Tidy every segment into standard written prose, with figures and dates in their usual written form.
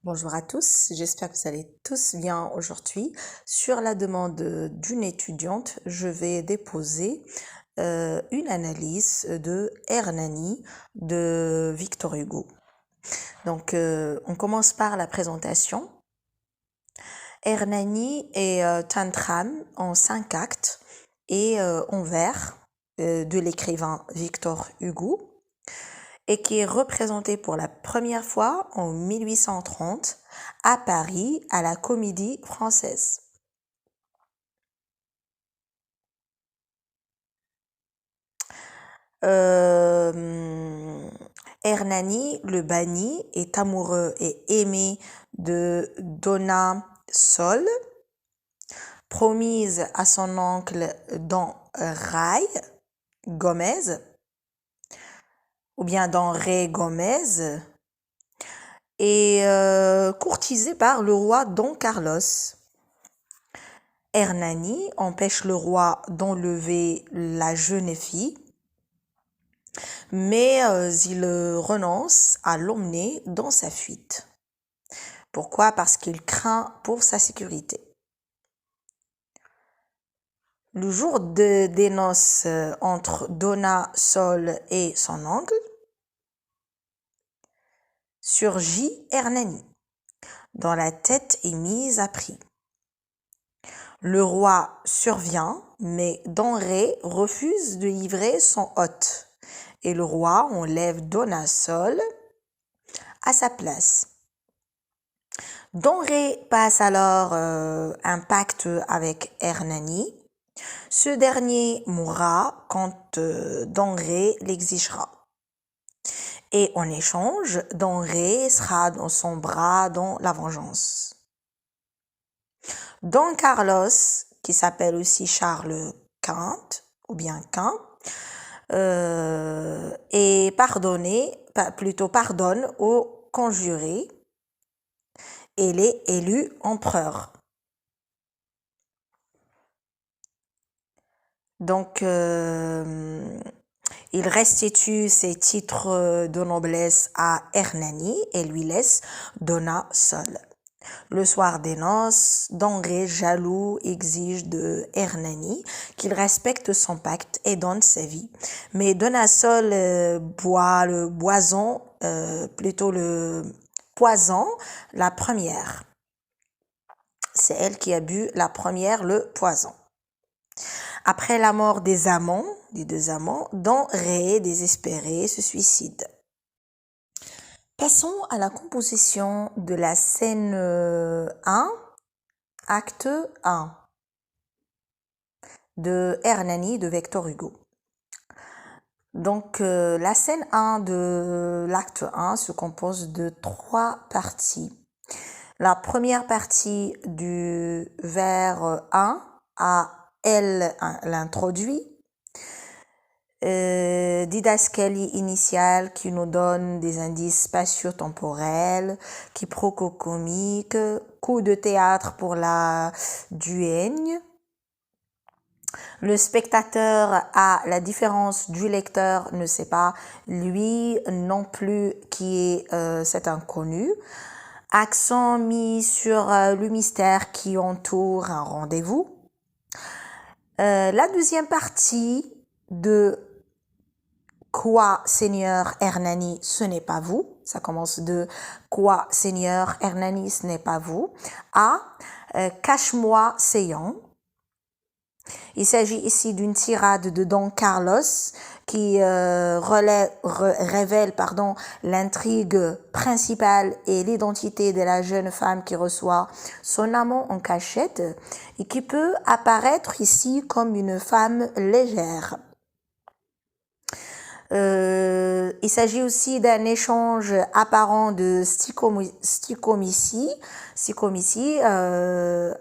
Bonjour à tous, j'espère que vous allez tous bien aujourd'hui. Sur la demande d'une étudiante, je vais déposer une analyse de Hernani de Victor Hugo. Donc, on commence par la présentation. Hernani est un drame en 5 actes et en vers de l'écrivain Victor Hugo et qui est représenté pour la première fois en 1830 à Paris à la Comédie Française. Hernani, le banni, est amoureux et aimé de Donna Sol, promise à son oncle Don Ray Gomez, ou bien Don Ray Gomez, et courtisé par le roi Don Carlos. Hernani empêche le roi d'enlever la jeune fille, mais il renonce à l'emmener dans sa fuite. Pourquoi? Parce qu'il craint pour sa sécurité. Le jour des noces entre Donna Sol et son oncle, surgit Hernani, dont la tête est mise à prix. Le roi survient, mais Don Ray refuse de livrer son hôte, et le roi enlève Donna Sol à sa place. Don Ray passe alors un pacte avec Hernani. Ce dernier mourra quand Don Ray l'exigera. Et en échange, Don Ray sera dans son bras dans la vengeance. Don Carlos, qui s'appelle aussi Charles Quint, ou bien Quint, est pardonne aux conjurés et est élu empereur. Donc, il restitue ses titres de noblesse à Hernani et lui laisse Donna Sol. Le soir des noces, Don Ray, jaloux, exige de Hernani qu'il respecte son pacte et donne sa vie. Mais Donna Sol boit le poison la première. C'est elle qui a bu la première le poison. Après la mort des deux amants, Don Ray, désespéré, se suicide. Passons à la composition de la scène 1, acte 1, de Hernani de Victor Hugo. Donc, la scène 1 de l'acte 1 se compose de 3 parties. La première partie du vers 1 a elle l'introduit, didascalie initiale qui nous donne des indices spatio-temporels, quiproquo comique, coup de théâtre pour la duègne. Le spectateur, à la différence du lecteur, ne sait pas, lui non plus, qui est cet inconnu. Accent mis sur le mystère qui entoure un rendez-vous. La deuxième partie de Quoi, Seigneur Hernani, ce n'est pas vous. Ça commence de Quoi, Seigneur Hernani, ce n'est pas vous. À Cache-moi, Séant. Il s'agit ici d'une tirade de Don Carlos qui révèle l'intrigue principale et l'identité de la jeune femme qui reçoit son amant en cachette et qui peut apparaître ici comme une femme légère. Il s'agit aussi d'un échange apparent de stichomicie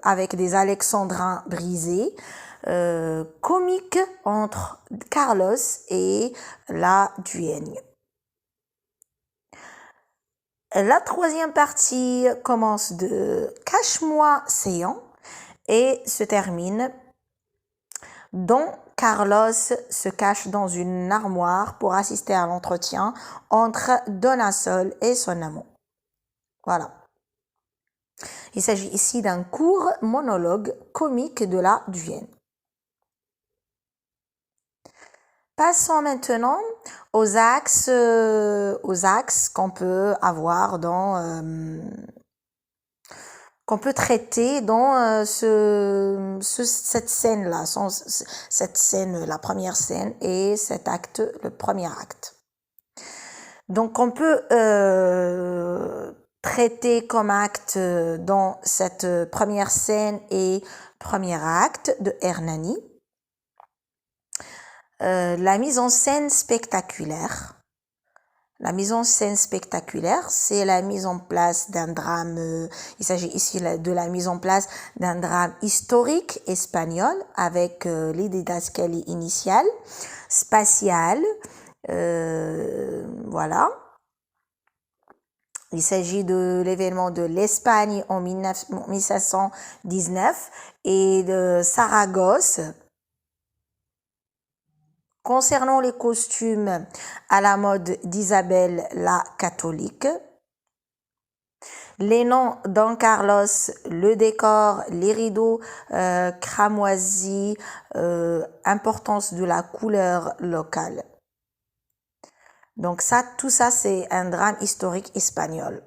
avec des alexandrins brisés, comique entre Carlos et la duègne. La troisième partie commence de Cache-moi, Séant et se termine Don Carlos se cache dans une armoire pour assister à l'entretien entre Donna Sol et son amant. Voilà. Il s'agit ici d'un court monologue comique de la duègne. Passons maintenant aux axes qu'on peut avoir qu'on peut traiter dans cette scène-là, cette scène, la première scène et cet acte, le premier acte. Donc on peut traiter comme acte dans cette première scène et premier acte de Hernani la mise en scène spectaculaire. La mise en scène spectaculaire, c'est la mise en place d'un drame, il s'agit ici de la mise en place d'un drame historique espagnol avec les didascalies initiales, spatiales, voilà. Il s'agit de l'événement de l'Espagne en 1519 et de Saragosse. Concernant les costumes à la mode d'Isabelle la catholique, les noms Don Carlos, le décor, les rideaux cramoisis, importance de la couleur locale. Donc ça, tout ça, c'est un drame historique espagnol.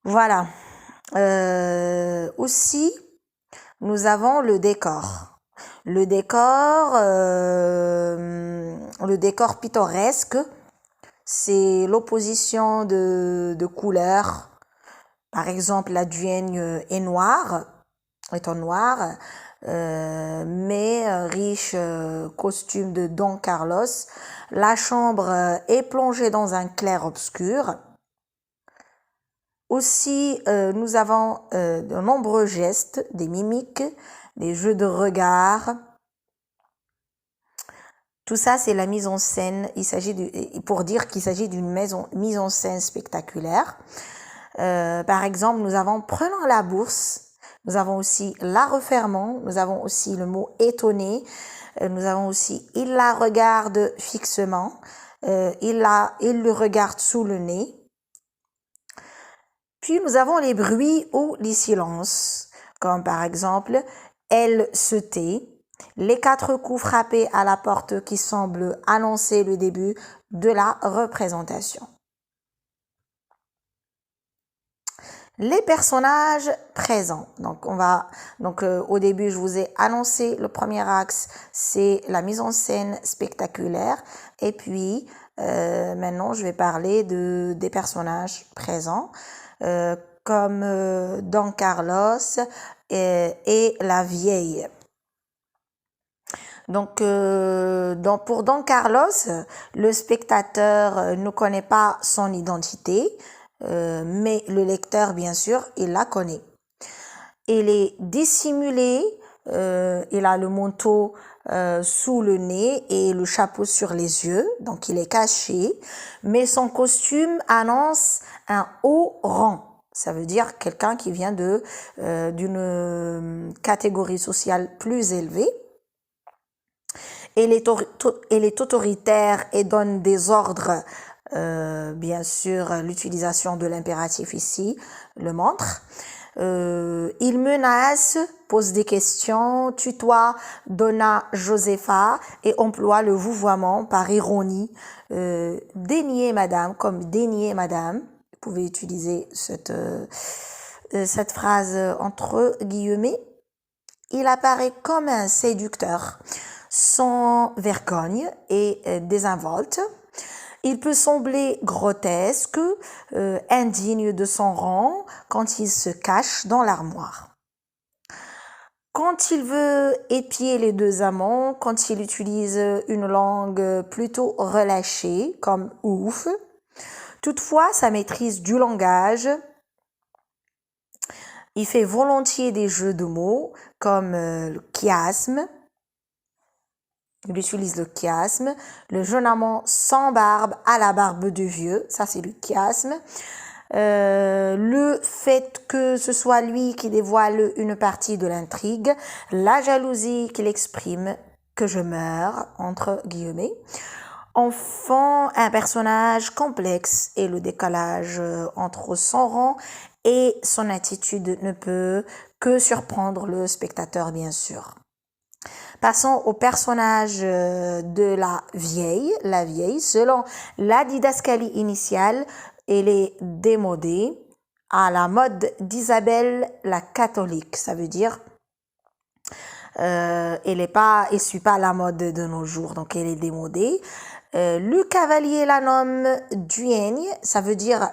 Voilà. Aussi, nous avons le décor. Le décor pittoresque, c'est l'opposition de couleurs. Par exemple, la duègne est en noir, mais riche costume de Don Carlos. La chambre est plongée dans un clair-obscur. Aussi, nous avons de nombreux gestes, des mimiques, des jeux de regard. Tout ça, c'est la mise en scène. Pour dire qu'il s'agit d'une mise en scène spectaculaire. Par exemple, nous avons prenant la bourse. Nous avons aussi la refermant. Nous avons aussi le mot étonné. Nous avons aussi il la regarde fixement. Il le regarde sous le nez. Puis nous avons les bruits ou les silences, comme par exemple elle se tait, les 4 coups frappés à la porte qui semblent annoncer le début de la représentation. Les personnages présents. Donc au début je vous ai annoncé le premier axe, c'est la mise en scène spectaculaire, et puis maintenant je vais parler des personnages présents. Comme Don Carlos et la vieille. Donc, pour Don Carlos, le spectateur ne connaît pas son identité, mais le lecteur, bien sûr, il la connaît. Il est dissimulé, il a le manteau sous le nez et le chapeau sur les yeux, donc il est caché, mais son costume annonce un haut rang. Ça veut dire quelqu'un qui vient d'une catégorie sociale plus élevée. Il est autoritaire et donne des ordres, bien sûr, l'utilisation de l'impératif ici le montre. Il menace, pose des questions, tutoie Donna Josefa et emploie le vouvoiement par ironie. Dénier madame, comme dénier madame. Vous pouvez utiliser cette phrase entre guillemets. Il apparaît comme un séducteur, sans vergogne et désinvolte. Il peut sembler grotesque, indigne de son rang quand il se cache dans l'armoire. Quand il veut épier les 2 amants, quand il utilise une langue plutôt relâchée, comme ouf. Toutefois, sa maîtrise du langage, il fait volontiers des jeux de mots, comme le chiasme. Il utilise le chiasme. Le jeune amant sans barbe à la barbe de vieux, ça c'est le chiasme. Le fait que ce soit lui qui dévoile une partie de l'intrigue, la jalousie qu'il exprime, que je meurs, entre guillemets. en font un personnage complexe et le décalage entre son rang et son attitude ne peut que surprendre le spectateur, bien sûr. Passons au personnage de la vieille. La vieille, selon la didascalie initiale, elle est démodée à la mode d'Isabelle la catholique. Ça veut dire elle suit pas la mode de nos jours, donc elle est démodée. Le cavalier la nomme duègne, ça veut dire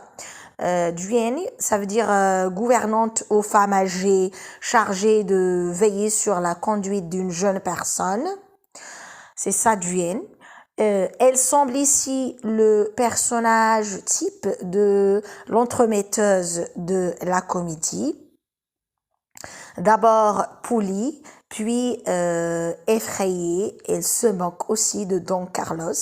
gouvernante aux femmes âgées chargée de veiller sur la conduite d'une jeune personne. C'est ça, duègne. Elle semble ici le personnage type de l'entremetteuse de la comédie. D'abord polie, puis effrayée, elle se moque aussi de Don Carlos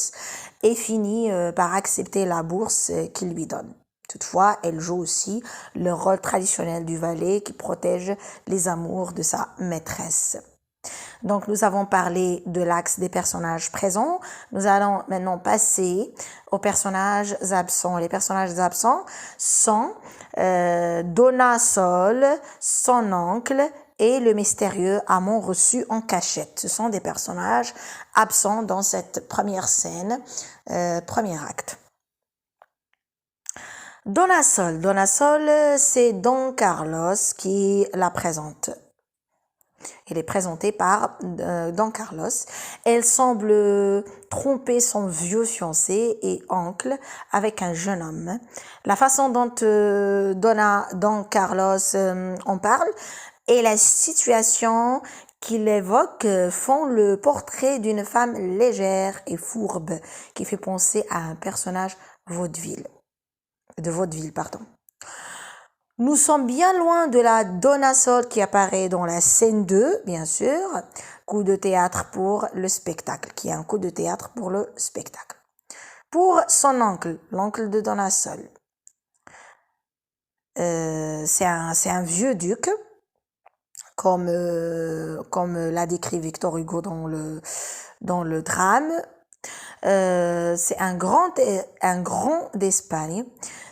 et finit par accepter la bourse qu'il lui donne. Toutefois, elle joue aussi le rôle traditionnel du valet qui protège les amours de sa maîtresse. Donc, nous avons parlé de l'axe des personnages présents. Nous allons maintenant passer aux personnages absents. Les personnages absents sont Dona Sol, son oncle et le mystérieux amant reçu en cachette. Ce sont des personnages absents dans cette première scène, premier acte. Dona Sol, c'est Don Carlos qui la présente. Elle est présentée par Don Carlos. Elle semble tromper son vieux fiancé et oncle avec un jeune homme. La façon dont Don Carlos en parle et la situation qu'il évoque font le portrait d'une femme légère et fourbe qui fait penser à un personnage de vaudeville. Nous sommes bien loin de la Dona Sol qui apparaît dans la scène 2, bien sûr, coup de théâtre pour le spectacle, qui est un coup de théâtre pour le spectacle. Pour son oncle, l'oncle de Dona Sol, c'est un vieux duc, comme l'a décrit Victor Hugo dans le drame. C'est un grand d'Espagne.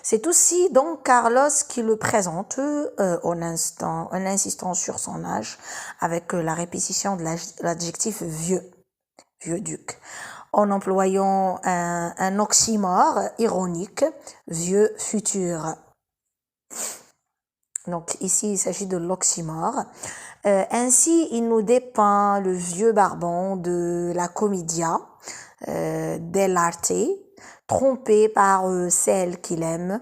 C'est aussi Don Carlos qui le présente en insistant sur son âge avec la répétition de l'adjectif vieux duc, en employant un oxymore ironique, vieux futur. Donc ici, il s'agit de l'oxymore. Ainsi, il nous dépeint le vieux barbon de la commedia dell'arte, trompé par celle qu'il aime.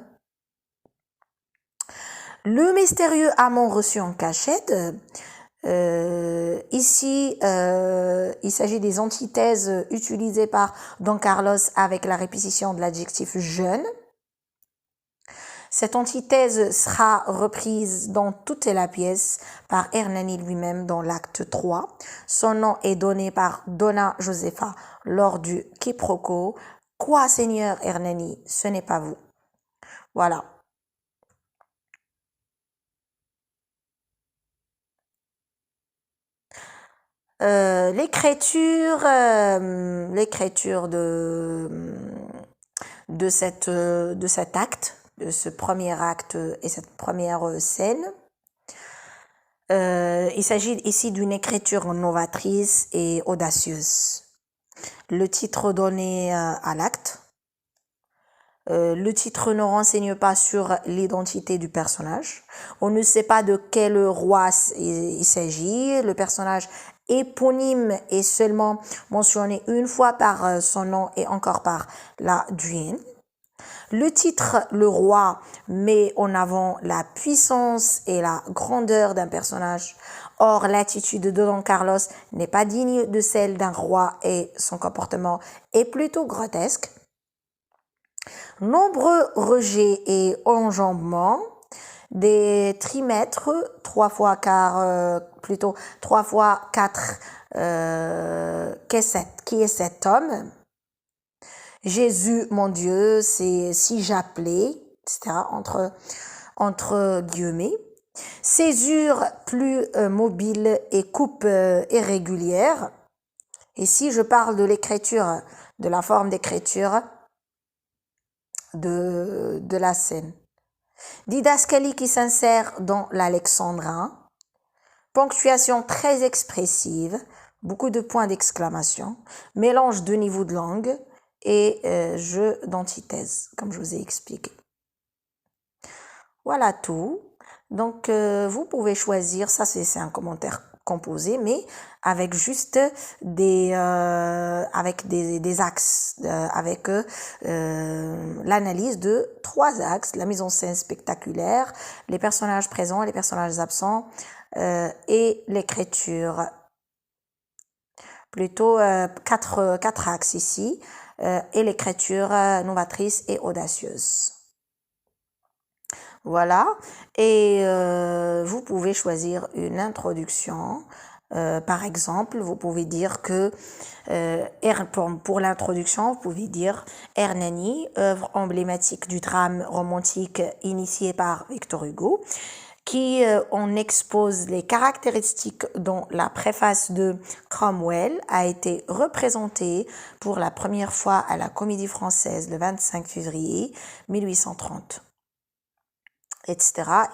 Le mystérieux amant reçu en cachette. Ici, il s'agit des antithèses utilisées par Don Carlos avec la répétition de l'adjectif jeune. Cette antithèse sera reprise dans toute la pièce par Hernani lui-même dans l'acte 3. Son nom est donné par Donna Josefa lors du quiproquo. Quoi, Seigneur Hernani, ce n'est pas vous. Voilà. L'écriture de cet acte, de ce premier acte et cette première scène. Il s'agit ici d'une écriture novatrice et audacieuse. Le titre donné à l'acte. Le titre ne renseigne pas sur l'identité du personnage. On ne sait pas de quel roi il s'agit. Le personnage éponyme est seulement mentionné une fois par son nom et encore par la duègne. Le titre, le roi, met en avant la puissance et la grandeur d'un personnage. Or, l'attitude de Don Carlos n'est pas digne de celle d'un roi et son comportement est plutôt grotesque. Nombreux rejets et enjambements, des trimètres, 3 fois 4, qui est cet homme. Jésus, mon Dieu, c'est si j'appelais, etc., entre guillemets. Césure plus mobile et coupe irrégulière. Et si je parle de l'écriture de la forme d'écriture de la scène. Didascalie qui s'insère dans l'alexandrin, ponctuation très expressive, beaucoup de points d'exclamation, mélange de niveaux de langue et jeu d'antithèse, comme je vous ai expliqué. Voilà tout. Donc, vous pouvez choisir, ça c'est un commentaire composé, mais avec juste des axes, avec l'analyse de 3 axes, la mise en scène spectaculaire, les personnages présents, les personnages absents et l'écriture. Plutôt 4 axes ici, et l'écriture novatrice et audacieuse. Voilà, et vous pouvez choisir une introduction. Par exemple, vous pouvez dire que pour l'introduction, vous pouvez dire Hernani, œuvre emblématique du drame romantique initié par Victor Hugo, qui en expose les caractéristiques dont la préface de Cromwell a été représentée pour la première fois à la Comédie Française le 25 février 1830. Etc.